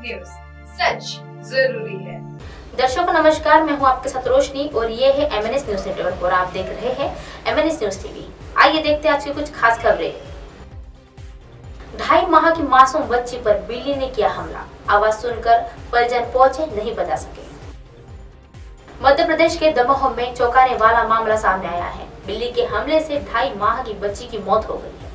News, सच जरूरी है। दर्शकों नमस्कार, मैं हूं आपके साथ रोशनी और ये है MNS न्यूज नेटवर्क और आप देख रहे हैं MNS न्यूज टीवी। आइए देखते हैं आज की कुछ खास खबरें। 2.5 माह की मासूम बच्ची पर बिल्ली ने किया हमला, आवाज सुनकर परिजन पहुंचे, नहीं बता सके। मध्य प्रदेश के दमोह में चौंकाने वाला मामला सामने आया है। बिल्ली के हमले से 2.5 माह की बच्ची की मौत हो गई है।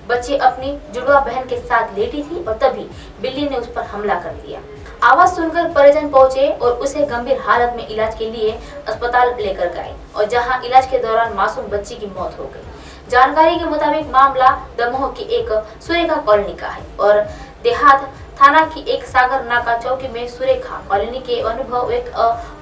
बच्ची अपनी जुड़वा बहन के साथ लेटी थी और तभी बिल्ली ने उस पर हमला कर दिया। आवाज सुनकर परिजन पहुंचे और उसे गंभीर हालत में इलाज के लिए अस्पताल लेकर गए और जहां इलाज के दौरान मासूम बच्ची की मौत हो गई। जानकारी के मुताबिक मामला दमोह की एक सुरेखा कॉलोनी का है और देहात थाना की एक सागर नाका चौकी में सुरेखा कॉलोनी के अनुभव एक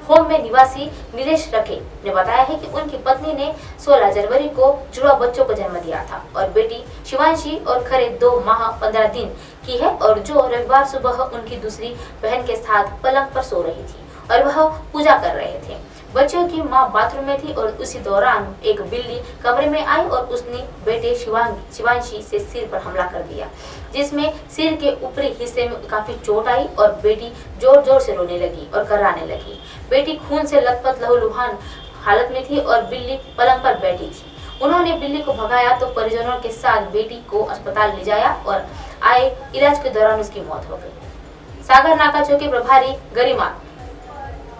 होम में निवासी नीलेश रखे ने बताया है कि उनकी पत्नी ने 16 जनवरी को जुड़वा बच्चों को जन्म दिया था और बेटी शिवांशी और खरे 2 माह 15 दिन की है और जो रविवार सुबह उनकी दूसरी बहन के साथ पलंग पर सो रही थी और वह पूजा कर रहे थे। बच्चों की मां बाथरूम में थी और उसी दौरान एक बिल्ली कमरे में आई और उसने बेटे शिवांशी से सिर पर हमला कर दिया, जिसमें सिर के ऊपरी हिस्से में काफी चोट आई और बेटी जोर जोर से रोने लगी और कराने लगी। बेटी खून से लथपथ लहूलुहान हालत में थी और बिल्ली पलंग पर बैठी थी। उन्होंने बिल्ली को भगाया तो परिजनों के साथ बेटी को अस्पताल ले जाया और आए इलाज के दौरान उसकी मौत हो गई। सागर नाका चौकी प्रभारी गरिमा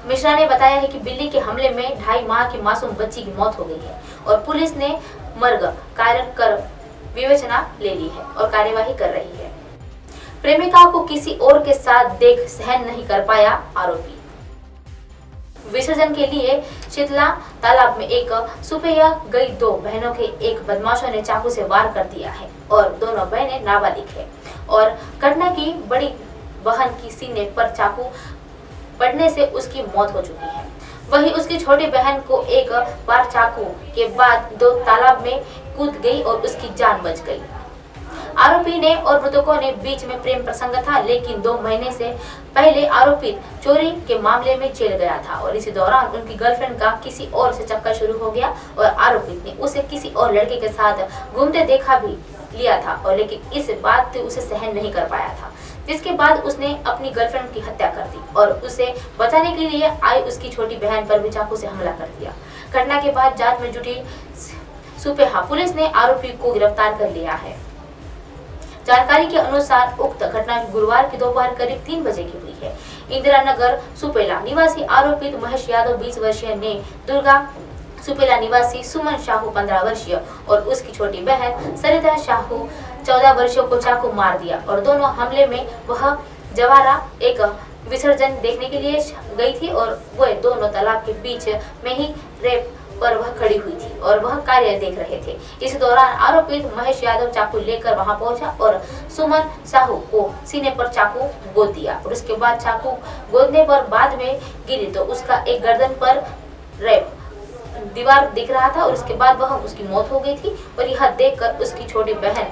मिश्रा ने बताया है कि बिल्ली के हमले में 2.5 माह की मासूम बच्ची की मौत हो गई है और पुलिस ने मर्ग कार्य कर विवेचना ले ली है और कार्यवाही कर रही है। प्रेमिका को किसी और के साथ देख सहन नहीं कर पाया आरोपी। विसर्जन के लिए शीतला तालाब में एक सुपैया गई 2 बहनों के एक बदमाशों ने चाकू से वार कर दिया है और दोनों बहनें नाबालिग है और घटना की बड़ी बहन की सीने पर चाकू पड़ने से उसकी मौत हो चुकी है। वहीं उसकी छोटी बहन को एक बार चाकू के बाद 2 तालाब में कूद गई और उसकी जान बच गई। आरोपी ने और मृतकों ने बीच में प्रेम प्रसंग था, लेकिन 2 महीने से पहले आरोपी चोरी के मामले में जेल गया था और इसी दौरान उनकी गर्लफ्रेंड का किसी और से चक्कर शुरू हो गया और आरोपी ने उसे किसी और लड़के के साथ घूमते देखा भी लिया था और लेकिन इस बात से उसे सहन नहीं कर पाया था, जिसके बाद उसने अपनी गर्लफ्रेंड की हत्या कर दी और उसे बचाने के लिए आई उसकी छोटी बहन पर भी चाकू से हमला कर दिया। घटना के बाद जांच में जुटी सुपेहा पुलिस ने आरोपी को गिरफ्तार कर लिया है। जानकारी के अनुसार उक्त घटना गुरुवार की दोपहर करीब 3 बजे की हुई है। इंदिरा नगर सुपेला निवासी आरोपित महेश यादव 20 वर्षीय ने दुर्गा सुपेला निवासी सुमन शाहू 15 वर्षीय और उसकी छोटी बहन सरिता शाहू 14 वर्षीय को चाकू मार दिया और दोनों हमले में वह जवारा एक विसर्जन देखने के लिए गई थी और वह दोनों तालाब के बीच में ही रेप पर वह खड़ी हुई थी और वह कार्य देख रहे थे। इस दौरान आरोपित महेश यादव चाकू लेकर वहां पहुंचा और सुमन साहू को सीने पर चाकू गोद दिया और उसके बाद चाकू गोदने पर बाद में गिरी तो उसका एक गर्दन पर रेप दीवार दिख रहा था और उसके बाद वह उसकी मौत हो गई थी और यह देखकर उसकी छोटी बहन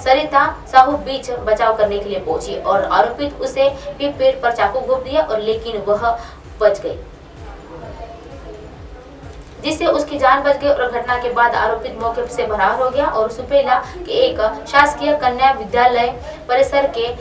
सरिता साहू बीच बचाव करने के लिए पहुंची और आरोपित उसे भी पेट पर चाकू घोंप दिया और लेकिन वह बच गई, जिससे उसकी जान बच गई और घटना के बाद आरोपित मौके से फरार हो गया और सुपेला के एक शासकीय कन्या विद्यालय परिसर के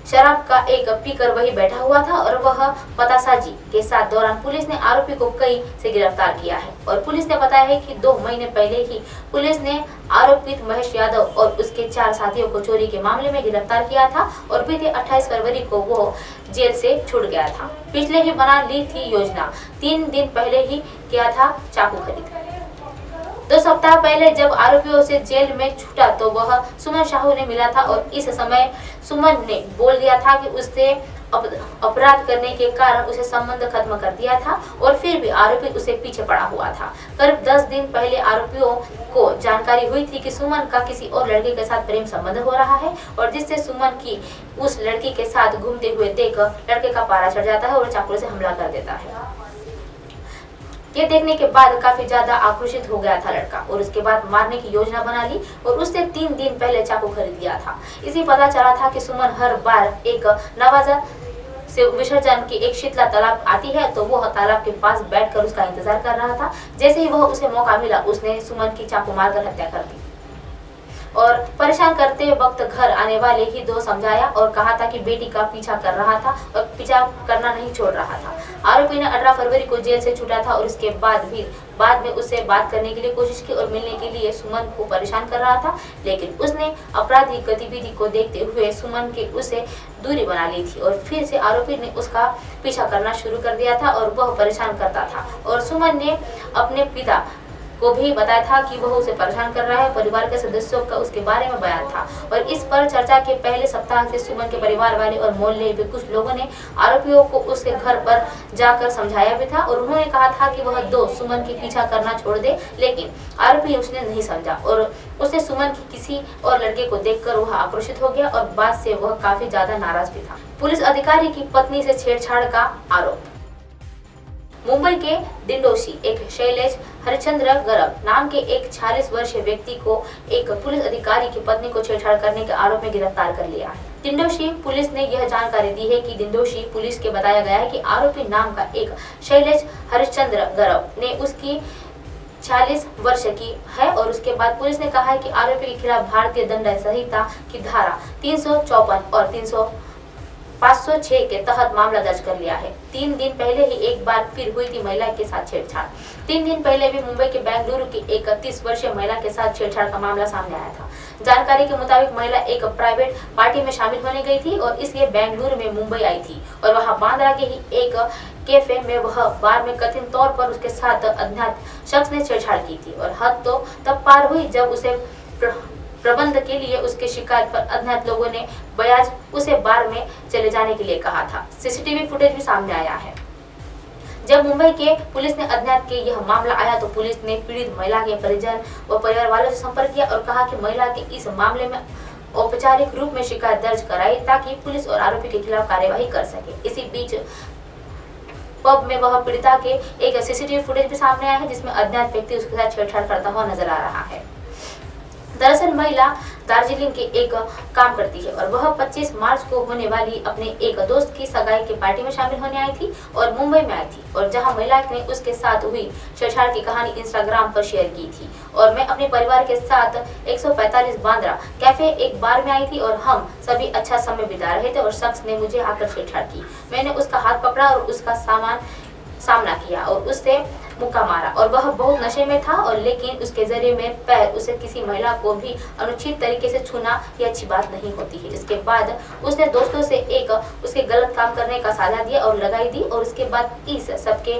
शराब का एक पीकर वही बैठा हुआ था और वह पतासाजी के साथ दौरान पुलिस ने आरोपी को कई से गिरफ्तार किया है और पुलिस ने बताया है कि 2 महीने पहले ही पुलिस ने आरोपित महेश यादव और उसके 4 साथियों को चोरी के मामले में गिरफ्तार किया था और बीते 28 फरवरी को वो जेल से छूट गया था। पिछले ही बना ली थी योजना, 3 दिन पहले ही किया था चाकू खरीद। 2 सप्ताह पहले जब आरोपियों से जेल में छूटा तो वह सुमन शाहू ने मिला था और इस समय सुमन ने बोल दिया था कि उससे अपराध करने के कारण उसे संबंध खत्म कर दिया था और फिर भी आरोपी उसे पीछे पड़ा हुआ था। करीब 10 दिन पहले आरोपियों को जानकारी हुई थी कि सुमन का किसी और लड़के के साथ प्रेम संबंध हो रहा है और जिससे सुमन की उस लड़की के साथ घूमते हुए देख लड़के का पारा चढ़ जाता है और चाकू से हमला कर देता है। ये देखने के बाद काफी ज्यादा आक्रोशित हो गया था लड़का और उसके बाद मारने की योजना बना ली और उससे 3 दिन पहले चाकू खरीद लिया था। इसी पता चला था कि सुमन हर बार एक नवाजा से विसर्जन की एक शीतला तालाब आती है तो वो तालाब के पास बैठकर उसका इंतजार कर रहा था। जैसे ही वह उसे मौका मिला उसने सुमन की चाकू मारकर हत्या कर दी। और परेशान करते वक्त घर आने वाले ही दो समझाया और कहा था कि बेटी का पीछा कर रहा था और पीछा करना नहीं छोड़ रहा था। आरोपी ने 18 फरवरी को जेल से छूटा था और इसके बाद में उससे बात करने के लिए कोशिश की और मिलने के लिए सुमन को परेशान कर रहा था, लेकिन उसने आपराधिक गतिविधि को देखते हुए सुमन के उसे दूरी बना ली थी और फिर से आरोपी ने उसका पीछा करना शुरू कर दिया था और वह परेशान करता था और सुमन ने अपने पिता को भी बताया था कि वह उसे परेशान कर रहा है। परिवार के सदस्यों का उसके बारे में बयान था और इस पर चर्चा के पहले सप्ताह से सुमन के परिवार वाले और मोहल्ले के कुछ लोगों ने आरोपियों को उसके घर पर जाकर समझाया भी था और उन्होंने कहा था कि वह दो सुमन की पीछा करना छोड़ दे, लेकिन आरोपी उसने नहीं समझा और उसने सुमन की किसी और लड़के को देखकर वह आक्रोशित हो गया और बाद से वह काफी ज्यादा नाराज भी था। पुलिस अधिकारी की पत्नी से छेड़छाड़ का आरोप। मुंबई के दिंडोशी एक शैलेश हरिश्चंद्र गरब नाम के एक 46 वर्षीय व्यक्ति को एक पुलिस अधिकारी की पत्नी को छेड़छाड़ करने के आरोप में गिरफ्तार कर लिया है। दिंडोशी पुलिस ने यह जानकारी दी है कि दिंडोशी पुलिस के बताया गया है कि आरोपी नाम का एक शैलेश हरिश्चंद्र गरब ने उसकी 40 वर्ष की है और उसके बाद पुलिस ने कहा है कि आरोपी के खिलाफ भारतीय दंड संहिता की धारा 354 और 506 के तहत मामला दर्ज कर लिया है। 3 दिन पहले ही एक बार फिर हुई थी महिला के साथ छेड़छाड़। 3 दिन पहले भी मुंबई के बेंगलुरु की 31 वर्षीय महिला के साथ छेड़छाड़ का मामला सामने आया था। जानकारी के मुताबिक महिला एक प्राइवेट पार्टी में शामिल होने गई थी और इसलिए बेंगलुरु में मुंबई आई थी और वहां बांद्रा के ही एक कैफे में वह बार में कथित तौर पर उसके साथ अज्ञात शख्स ने छेड़छाड़ की थी और हद तो तब पार हुई जब उसे प्रबंध के लिए उसके शिकायत पर अज्ञात लोगों ने बयाज उसे बार में चले जाने के लिए कहा था। सीसीटीवी फुटेज भी सामने आया है। जब मुंबई के पुलिस ने अज्ञात के यह मामला आया तो पुलिस ने पीड़ित महिला के परिजन व परिवार वालों से संपर्क किया और कहा कि महिला के इस मामले में औपचारिक रूप में शिकायत दर्ज कराई ताकि पुलिस और आरोपी के खिलाफ कार्यवाही कर सके। इसी बीच पब में वह पीड़िता के एक सीसीटीवी फुटेज भी सामने आया है जिसमें अज्ञात व्यक्ति उसके साथ छेड़छाड़ करता हुआ नजर आ रहा है। दरअसल महिला दार्जिलिंग के एक काम करती है और वह 25 मार्च को होने वाली अपने एक दोस्त की सगाई की पार्टी में शामिल होने आई थी और मुंबई में आई थी और जहां महिला ने उसके साथ हुई छेड़छाड़ की कहानी इंस्टाग्राम पर शेयर की थी और मैं अपने परिवार के साथ 145 बांद्रा कैफे एक बार में आई थी और हम सभी अच्छा समय बिता रहे थे और शख्स ने मुझे आकर छेड़छाड़ की। मैंने उसका हाथ पकड़ा और उसका सामना किया और उससे मुक्का मारा और वह बहुत नशे में था और लेकिन उसके जरिए में पैर उसे किसी महिला को भी अनुचित तरीके से छूना ये अच्छी बात नहीं होती है। इसके बाद उसने दोस्तों से एक उसके गलत काम करने का साझा दिया और लगाई दी और उसके बाद इस सबके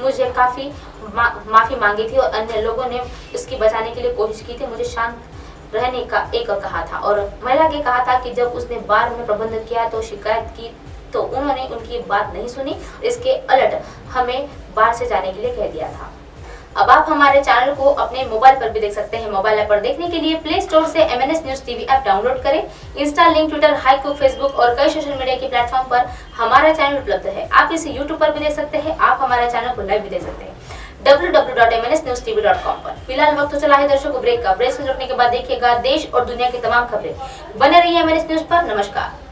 मुझे काफी माफी मांगी थी और अन्य लोगों ने उसकी बचाने के लिए कोशिश की थी। मुझे शांत रहने का एक कहा था और महिला के कहा था कि जब उसने बार में प्रबंध किया तो शिकायत की तो उन्होंने उनकी बात नहीं सुनी। इसके उलट हमें बाहर से जाने के लिए कह दिया था। अब आप हमारे चैनल को अपने मोबाइल पर भी देख सकते हैं। मोबाइल ऐप पर देखने के लिए प्ले स्टोर से MNS news TV app download करें। इंस्टा, लिंक, ट्विटर, हाइकू, फेसबुक और कई सोशल मीडिया के प्लेटफॉर्म पर हमारा चैनल उपलब्ध है। आप इसे यूट्यूब पर भी देख सकते हैं। आप हमारे चैनल को लाइव भी देख सकते हैं www.mnsnewstv.com पर। फिलहाल वक्त तो चला है दर्शकों ब्रेक का। ब्रेक से रुकने के बाद देखिएगा देश और दुनिया की तमाम खबरें। बने रहिए MNS न्यूज पर। नमस्कार।